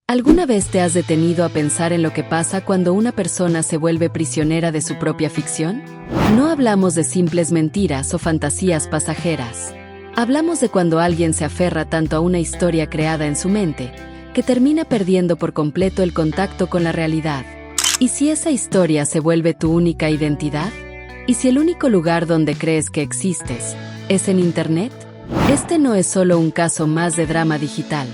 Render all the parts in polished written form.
¿Alguna vez te has detenido a pensar en lo que pasa cuando una persona se vuelve prisionera de su propia ficción? No hablamos de simples mentiras o fantasías pasajeras. Hablamos de cuando alguien se aferra tanto a una historia creada en su mente, que termina perdiendo por completo el contacto con la realidad. ¿Y si esa historia se vuelve tu única identidad? ¿Y si el único lugar donde crees que existes es en Internet? Este no es solo un caso más de drama digital.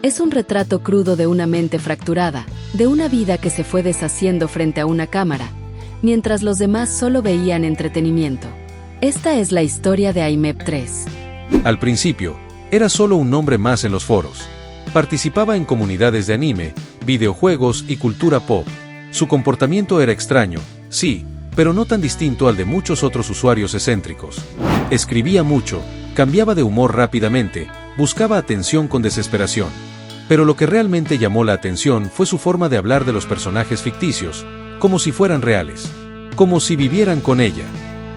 Es un retrato crudo de una mente fracturada, de una vida que se fue deshaciendo frente a una cámara, mientras los demás solo veían entretenimiento. Esta es la historia de AIMEP3. Al principio, era solo un nombre más en los foros. Participaba en comunidades de anime, videojuegos y cultura pop. Su comportamiento era extraño, sí, pero no tan distinto al de muchos otros usuarios excéntricos. Escribía mucho, cambiaba de humor rápidamente, buscaba atención con desesperación. Pero lo que realmente llamó la atención fue su forma de hablar de los personajes ficticios, como si fueran reales, como si vivieran con ella.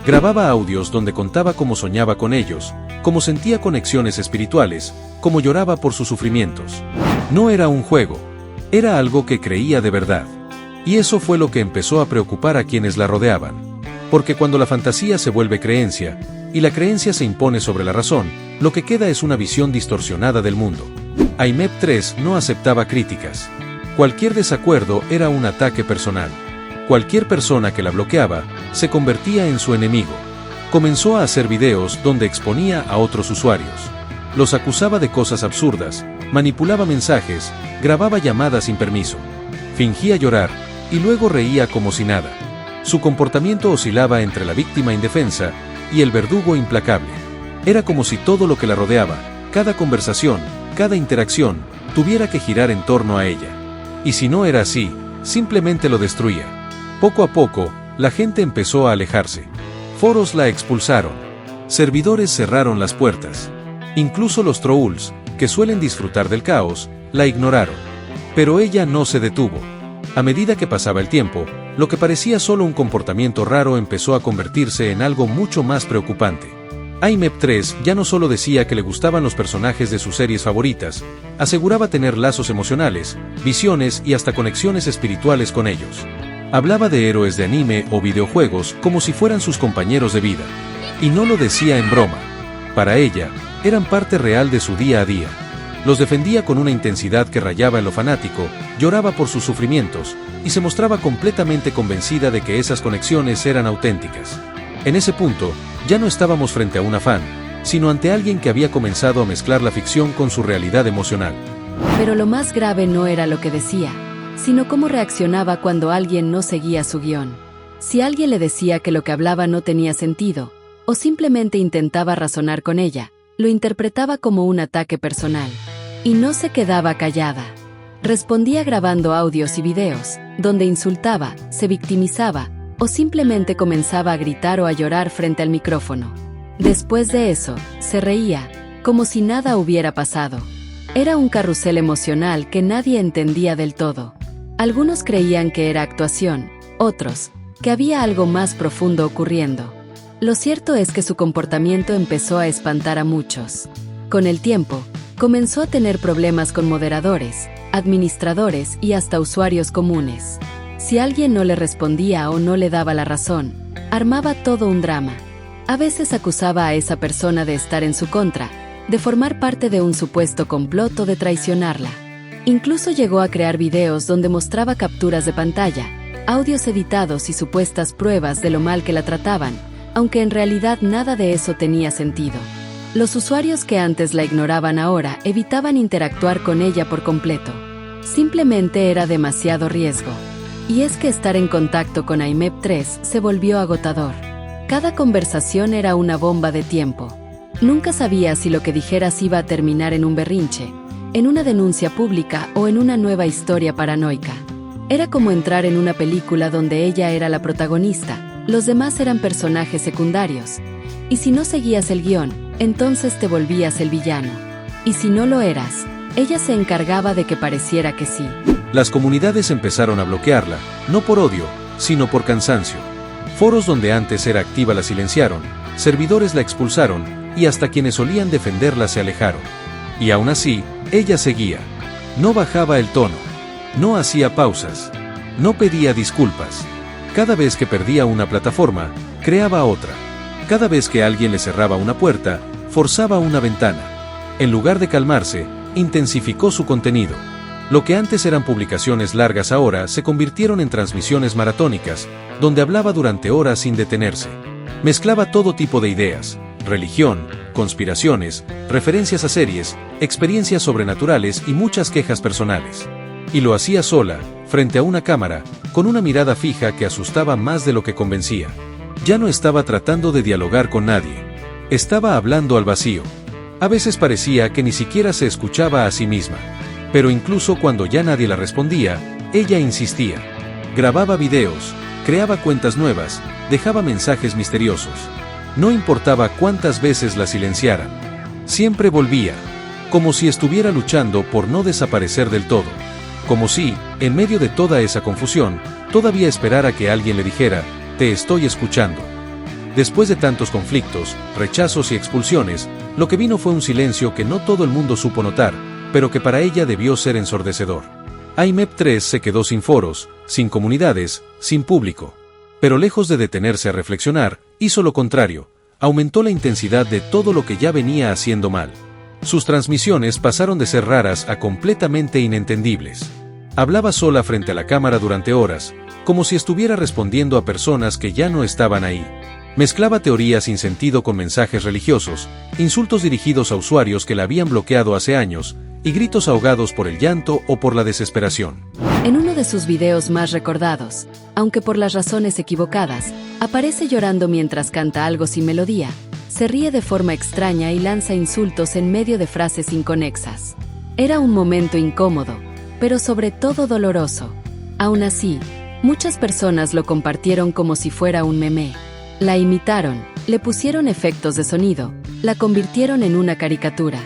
Grababa audios donde contaba cómo soñaba con ellos, cómo sentía conexiones espirituales, cómo lloraba por sus sufrimientos. No era un juego, era algo que creía de verdad. Y eso fue lo que empezó a preocupar a quienes la rodeaban. Porque cuando la fantasía se vuelve creencia, y la creencia se impone sobre la razón, lo que queda es una visión distorsionada del mundo. AIMEP3 no aceptaba críticas. Cualquier desacuerdo era un ataque personal. Cualquier persona que la bloqueaba, se convertía en su enemigo. Comenzó a hacer videos donde exponía a otros usuarios. Los acusaba de cosas absurdas, manipulaba mensajes, grababa llamadas sin permiso. Fingía llorar, y luego reía como si nada. Su comportamiento oscilaba entre la víctima indefensa y el verdugo implacable. Era como si todo lo que la rodeaba, cada conversación, cada interacción, tuviera que girar en torno a ella. Y si no era así, simplemente lo destruía. Poco a poco, la gente empezó a alejarse. Foros la expulsaron. Servidores cerraron las puertas. Incluso los trolls, que suelen disfrutar del caos, la ignoraron. Pero ella no se detuvo. A medida que pasaba el tiempo, lo que parecía solo un comportamiento raro empezó a convertirse en algo mucho más preocupante. AIMEP3 ya no solo decía que le gustaban los personajes de sus series favoritas, aseguraba tener lazos emocionales, visiones y hasta conexiones espirituales con ellos. Hablaba de héroes de anime o videojuegos como si fueran sus compañeros de vida. Y no lo decía en broma. Para ella, eran parte real de su día a día. Los defendía con una intensidad que rayaba en lo fanático, lloraba por sus sufrimientos, y se mostraba completamente convencida de que esas conexiones eran auténticas. En ese punto, ya no estábamos frente a una fan, sino ante alguien que había comenzado a mezclar la ficción con su realidad emocional. Pero lo más grave no era lo que decía, sino cómo reaccionaba cuando alguien no seguía su guión. Si alguien le decía que lo que hablaba no tenía sentido, o simplemente intentaba razonar con ella, lo interpretaba como un ataque personal. Y no se quedaba callada. Respondía grabando audios y videos, donde insultaba, se victimizaba, o simplemente comenzaba a gritar o a llorar frente al micrófono. Después de eso, se reía, como si nada hubiera pasado. Era un carrusel emocional que nadie entendía del todo. Algunos creían que era actuación, otros, que había algo más profundo ocurriendo. Lo cierto es que su comportamiento empezó a espantar a muchos. Con el tiempo, comenzó a tener problemas con moderadores, administradores y hasta usuarios comunes. Si alguien no le respondía o no le daba la razón, armaba todo un drama. A veces acusaba a esa persona de estar en su contra, de formar parte de un supuesto complot o de traicionarla. Incluso llegó a crear videos donde mostraba capturas de pantalla, audios editados y supuestas pruebas de lo mal que la trataban, aunque en realidad nada de eso tenía sentido. Los usuarios que antes la ignoraban ahora evitaban interactuar con ella por completo. Simplemente era demasiado riesgo. Y es que estar en contacto con AIMEP3 se volvió agotador. Cada conversación era una bomba de tiempo. Nunca sabía si lo que dijeras iba a terminar en un berrinche, en una denuncia pública o en una nueva historia paranoica. Era como entrar en una película donde ella era la protagonista, los demás eran personajes secundarios. Y si no seguías el guión, entonces te volvías el villano. Y si no lo eras, ella se encargaba de que pareciera que sí. Las comunidades empezaron a bloquearla, no por odio, sino por cansancio. Foros donde antes era activa la silenciaron, servidores la expulsaron, y hasta quienes solían defenderla se alejaron. Y aún así, ella seguía. No bajaba el tono. No hacía pausas. No pedía disculpas. Cada vez que perdía una plataforma, creaba otra. Cada vez que alguien le cerraba una puerta, forzaba una ventana. En lugar de calmarse, intensificó su contenido. Lo que antes eran publicaciones largas ahora se convirtieron en transmisiones maratónicas, donde hablaba durante horas sin detenerse. Mezclaba todo tipo de ideas, religión, conspiraciones, referencias a series, experiencias sobrenaturales y muchas quejas personales. Y lo hacía sola, frente a una cámara, con una mirada fija que asustaba más de lo que convencía. Ya no estaba tratando de dialogar con nadie. Estaba hablando al vacío. A veces parecía que ni siquiera se escuchaba a sí misma. Pero incluso cuando ya nadie la respondía, ella insistía. Grababa videos, creaba cuentas nuevas, dejaba mensajes misteriosos. No importaba cuántas veces la silenciaran. Siempre volvía. Como si estuviera luchando por no desaparecer del todo. Como si, en medio de toda esa confusión, todavía esperara que alguien le dijera, «Te estoy escuchando». Después de tantos conflictos, rechazos y expulsiones, lo que vino fue un silencio que no todo el mundo supo notar, pero que para ella debió ser ensordecedor. IMEP3 se quedó sin foros, sin comunidades, sin público. Pero lejos de detenerse a reflexionar, hizo lo contrario, aumentó la intensidad de todo lo que ya venía haciendo mal. Sus transmisiones pasaron de ser raras a completamente inentendibles. Hablaba sola frente a la cámara durante horas, como si estuviera respondiendo a personas que ya no estaban ahí. Mezclaba teorías sin sentido con mensajes religiosos, insultos dirigidos a usuarios que la habían bloqueado hace años, y gritos ahogados por el llanto o por la desesperación. En uno de sus videos más recordados, aunque por las razones equivocadas, aparece llorando mientras canta algo sin melodía, se ríe de forma extraña y lanza insultos en medio de frases inconexas. Era un momento incómodo, pero sobre todo doloroso. Aún así, muchas personas lo compartieron como si fuera un meme. La imitaron, le pusieron efectos de sonido, la convirtieron en una caricatura.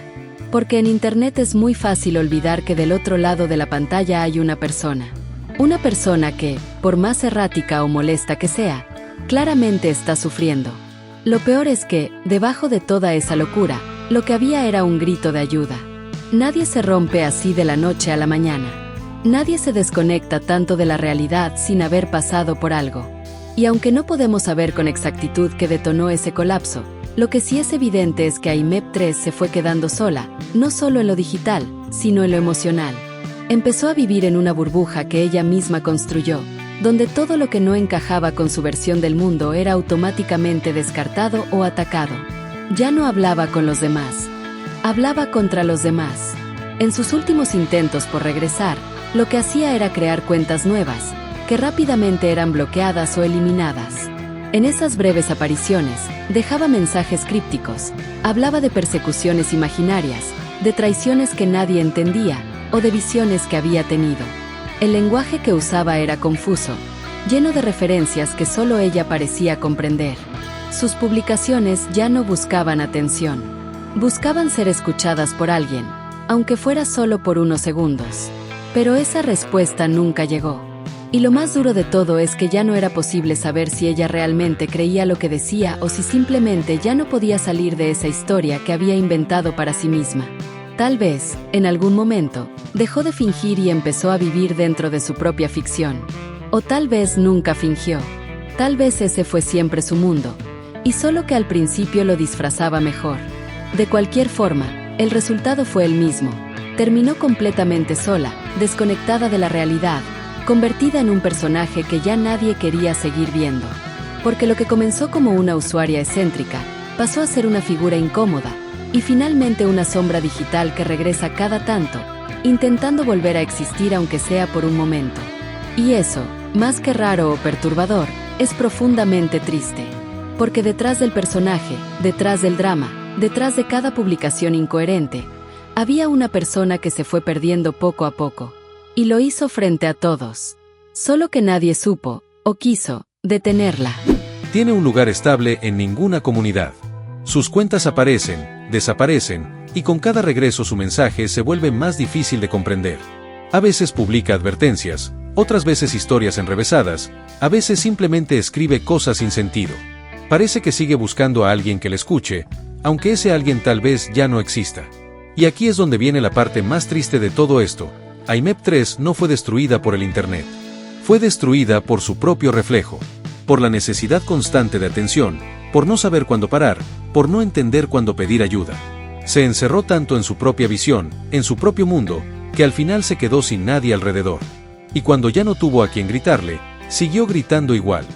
Porque en Internet es muy fácil olvidar que del otro lado de la pantalla hay una persona. Una persona que, por más errática o molesta que sea, claramente está sufriendo. Lo peor es que, debajo de toda esa locura, lo que había era un grito de ayuda. Nadie se rompe así de la noche a la mañana. Nadie se desconecta tanto de la realidad sin haber pasado por algo. Y aunque no podemos saber con exactitud qué detonó ese colapso, lo que sí es evidente es que IMEP3 se fue quedando sola, no solo en lo digital, sino en lo emocional. Empezó a vivir en una burbuja que ella misma construyó, donde todo lo que no encajaba con su versión del mundo era automáticamente descartado o atacado. Ya no hablaba con los demás. Hablaba contra los demás. En sus últimos intentos por regresar, lo que hacía era crear cuentas nuevas, que rápidamente eran bloqueadas o eliminadas. En esas breves apariciones, dejaba mensajes crípticos, hablaba de persecuciones imaginarias, de traiciones que nadie entendía, o de visiones que había tenido. El lenguaje que usaba era confuso, lleno de referencias que solo ella parecía comprender. Sus publicaciones ya no buscaban atención. Buscaban ser escuchadas por alguien, aunque fuera solo por unos segundos. Pero esa respuesta nunca llegó. Y lo más duro de todo es que ya no era posible saber si ella realmente creía lo que decía o si simplemente ya no podía salir de esa historia que había inventado para sí misma. Tal vez, en algún momento, dejó de fingir y empezó a vivir dentro de su propia ficción. O tal vez nunca fingió. Tal vez ese fue siempre su mundo, y solo que al principio lo disfrazaba mejor. De cualquier forma, el resultado fue el mismo. Terminó completamente sola, desconectada de la realidad, convertida en un personaje que ya nadie quería seguir viendo. Porque lo que comenzó como una usuaria excéntrica, pasó a ser una figura incómoda, y finalmente una sombra digital que regresa cada tanto, intentando volver a existir aunque sea por un momento. Y eso, más que raro o perturbador, es profundamente triste. Porque detrás del personaje, detrás del drama, detrás de cada publicación incoherente, había una persona que se fue perdiendo poco a poco. Y lo hizo frente a todos. Solo que nadie supo, o quiso, detenerla. Tiene un lugar estable en ninguna comunidad. Sus cuentas aparecen, desaparecen, y con cada regreso su mensaje se vuelve más difícil de comprender. A veces publica advertencias, otras veces historias enrevesadas, a veces simplemente escribe cosas sin sentido. Parece que sigue buscando a alguien que le escuche, aunque ese alguien tal vez ya no exista. Y aquí es donde viene la parte más triste de todo esto. IMEP 3 no fue destruida por el Internet. Fue destruida por su propio reflejo. Por la necesidad constante de atención, por no saber cuándo parar, por no entender cuándo pedir ayuda. Se encerró tanto en su propia visión, en su propio mundo, que al final se quedó sin nadie alrededor. Y cuando ya no tuvo a quien gritarle, siguió gritando igual.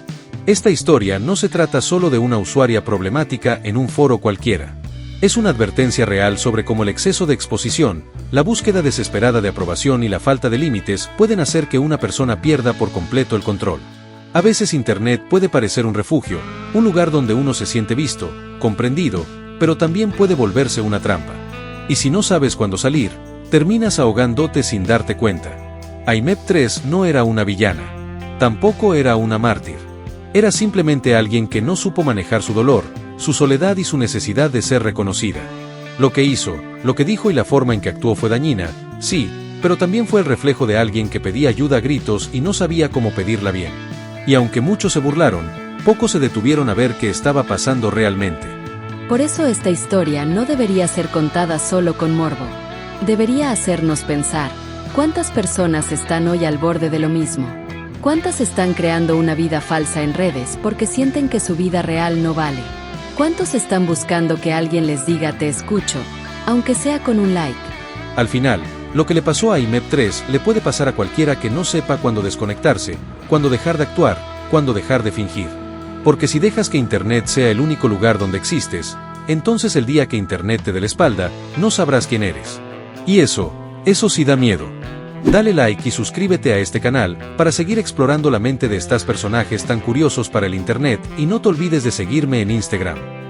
Esta historia no se trata solo de una usuaria problemática en un foro cualquiera. Es una advertencia real sobre cómo el exceso de exposición, la búsqueda desesperada de aprobación y la falta de límites pueden hacer que una persona pierda por completo el control. A veces Internet puede parecer un refugio, un lugar donde uno se siente visto, comprendido, pero también puede volverse una trampa. Y si no sabes cuándo salir, terminas ahogándote sin darte cuenta. IMEP 3 no era una villana. Tampoco era una mártir. Era simplemente alguien que no supo manejar su dolor, su soledad y su necesidad de ser reconocida. Lo que hizo, lo que dijo y la forma en que actuó fue dañina, sí, pero también fue el reflejo de alguien que pedía ayuda a gritos y no sabía cómo pedirla bien. Y aunque muchos se burlaron, pocos se detuvieron a ver qué estaba pasando realmente. Por eso esta historia no debería ser contada solo con morbo. Debería hacernos pensar, ¿cuántas personas están hoy al borde de lo mismo? ¿Cuántas están creando una vida falsa en redes porque sienten que su vida real no vale? ¿Cuántos están buscando que alguien les diga te escucho, aunque sea con un like? Al final, lo que le pasó a IMEP 3 le puede pasar a cualquiera que no sepa cuándo desconectarse, cuándo dejar de actuar, cuándo dejar de fingir. Porque si dejas que Internet sea el único lugar donde existes, entonces el día que Internet te dé la espalda, no sabrás quién eres. Y eso sí da miedo. Dale like y suscríbete a este canal para seguir explorando la mente de estos personajes tan curiosos para el Internet y no te olvides de seguirme en Instagram.